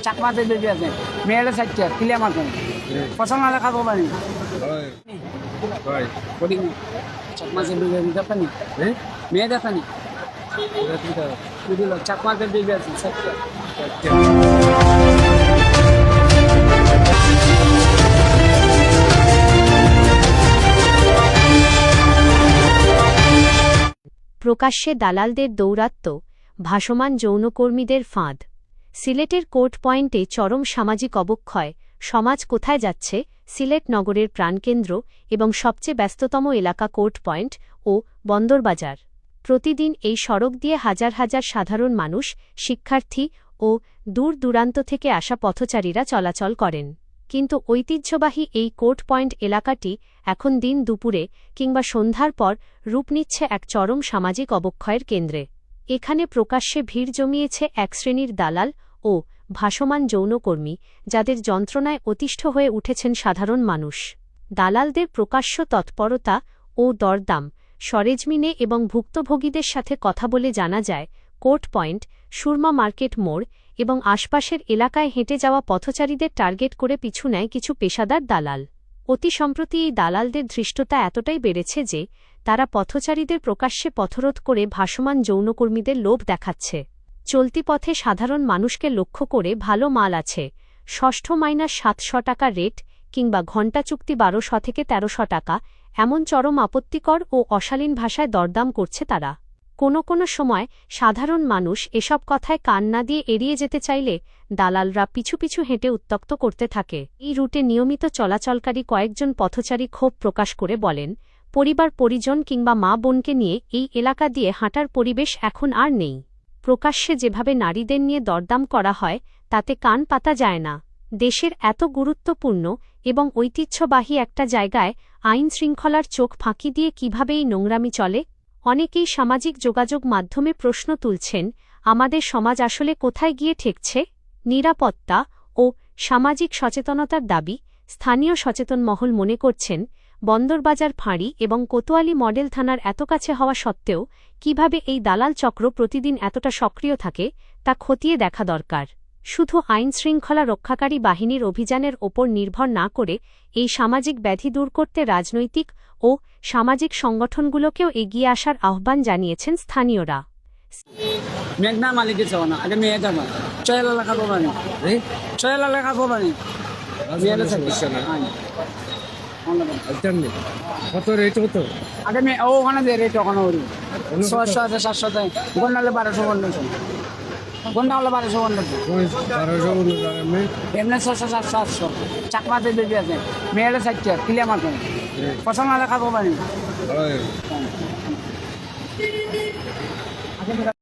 চাকমাতে বেশি আছে মেয়েরা চারটা ক্লিয়ার মারতেন পছন্দ না খাবো পানি চাকমাতে বেশি আছে পানি মেয়েদের পানি চাকমাতে বেশি আছে চারটা প্রকাশ্যে দালালদের দৌরাত্ম্য, ভাসমান যৌনকর্মীদের ফাঁদ। সিলেটের কোর্ট পয়েন্টে চরম সামাজিক অবক্ষয়। সমাজ কোথায় যাচ্ছে? সিলেট নগরের প্রাণকেন্দ্র এবং সবচেয়ে ব্যস্ততম এলাকা কোর্ট পয়েন্ট ও বন্দরবাজার। প্রতিদিন এই সড়ক দিয়ে হাজার হাজার সাধারণ মানুষ, শিক্ষার্থী ও দূর দূরান্ত থেকে আসা পথচারীরা চলাচল করেন। কিন্তু ঐতিহ্যবাহী এই কোর্ট পয়েন্ট এলাকাটি এখন দিন দুপুরে কিংবা সন্ধ্যার পর রূপ নিচ্ছে এক চরম সামাজিক অবক্ষয়ের কেন্দ্রে। এখানে প্রকাশ্যে ভিড় জমিয়েছে এক শ্রেণীর দালাল ও ভাসমান যৌনকর্মী, যাদের যন্ত্রণায় অতিষ্ঠ হয়ে উঠেছেন সাধারণ মানুষ। দালালদের প্রকাশ্য তৎপরতা ও দরদাম সরেজমিনে এবং ভুক্তভোগীদের সাথে কথা বলে জানা যায়, কোর্ট পয়েন্ট, সুরমা মার্কেট মোড় এবং আশপাশের এলাকায় হেঁটে যাওয়া পথচারীদের টার্গেট করে পিছু নেয় কিছু পেশাদার দালাল। অতি সম্প্রতি এই দালালদের ধৃষ্টতা এতটাই বেড়েছে যে তারা পথচারীদের প্রকাশ্যে পথরোধ করে ভাসমান যৌনকর্মীদের লোভ দেখাচ্ছে। চলতি পথে সাধারণ মানুষকে লক্ষ্য করে ভালো মাল আছে, ষষ্ঠ মাইনাস 700 টাকা রেট কিংবা ঘণ্টা চুক্তি 1200 থেকে 1300 টাকা, এমন চরম আপত্তিকর ও অশালীন ভাষায় দরদাম করছে তারা। কোনো সময় সাধারণ মানুষ এসব কথায় কান না দিয়ে এড়িয়ে যেতে চাইলে দালালরা পিছু পিছু হেঁটে উত্ত্যক্ত করতে থাকে। এই রুটে নিয়মিত চলাচলকারী কয়েকজন পথচারী ক্ষোভ প্রকাশ করে বলেন, পরিবার পরিজন কিংবা মা বোনকে নিয়ে এই এলাকা দিয়ে হাঁটার পরিবেশ এখন আর নেই। প্রকাশ্যে যেভাবে নারীদের নিয়ে দরদাম করা হয় তাতে কান পাতা যায় না। দেশের এত গুরুত্বপূর্ণ এবং ঐতিহ্যবাহী একটা জায়গায় আইন শৃঙ্খলার চোখ ফাঁকি দিয়ে কিভাবে এই নোংরামি চলে? অনেকেই সামাজিক যোগাযোগ মাধ্যমে প্রশ্ন তুলছেন, আমাদের সমাজ আসলে কোথায় গিয়ে ঠেকছে? নিরাপত্তা ও সামাজিক সচেতনতার দাবি। স্থানীয় সচেতন মহল মনে করছেন, বন্দরবাজার ফাঁড়ি এবং কোতোয়ালি মডেল থানার এত কাছে হওয়া সত্ত্বেও কিভাবে এই দালাল চক্র প্রতিদিন এতটা সক্রিয় থাকে তা খতিয়ে দেখা দরকার। শুধু আইনশৃঙ্খলা রক্ষাকারী বাহিনীর অভিযানের ওপর নির্ভর না করে এই সামাজিক ব্যাধি দূর করতে রাজনৈতিক ও সামাজিক সংগঠনগুলোকেও এগিয়ে আসার আহ্বান জানিয়েছেন স্থানীয়রা। মেঘনা মালিকের চাও না আগে মেয়ে যাবা চয়লা লেখা পাবানি চয়লা লেখা পাবানি কত রেট হতো আগে মেয়ে ওখানে যে রেট ওখানে ওরি 600 আছে 700 গন্ডালে 1200 গন্ডাছে গন্ডা হলে 1200 গন্ডাছে এমনি 600 700 800 চাকমাতে বেশি আছে মেয়েরা চারটা ক্লিয়ার মারতেন পছন্দ না লেখা পাবানি